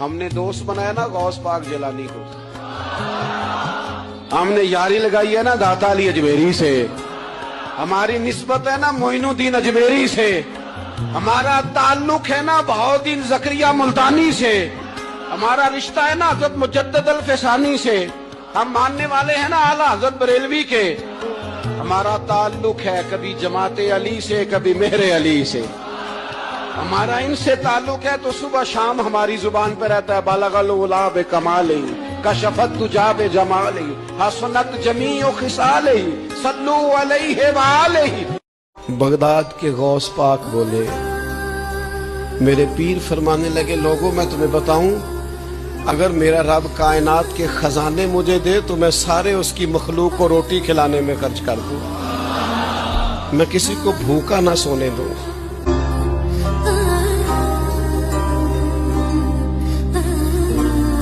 हमने दोस्त बनाया ना गौस पाक जिलानी को, हमने यारी लगाई है ना दाता अली अजमेरी से, हमारी निस्बत है ना मोइनुद्दीन अजमेरी से, हमारा ताल्लुक है ना बहाउद्दीन जकरिया मुल्तानी से, हमारा रिश्ता है ना हज़रत मुजद्दिद अल फैसानी से, हम मानने वाले हैं ना आला हज़रत बरेलवी के, हमारा ताल्लुक है कभी जमाते अली से कभी मेहरे अली से, हमारा इनसे ताल्लुक है तो सुबह शाम हमारी जुबान पर रहता है बलगल उला बे कमाले कशफत तुजा बे जमाले हसनत जमीओ खिसाले सल्लू अलैहि व आलिहि। बगदाद के गौस पाक बोले, मेरे पीर फरमाने लगे, लोगों मैं तुम्हें बताऊं, अगर मेरा रब कायनात के खजाने मुझे दे तो मैं सारे उसकी मखलूक को रोटी खिलाने में खर्च कर दूं, मैं किसी को भूखा ना सोने दूं।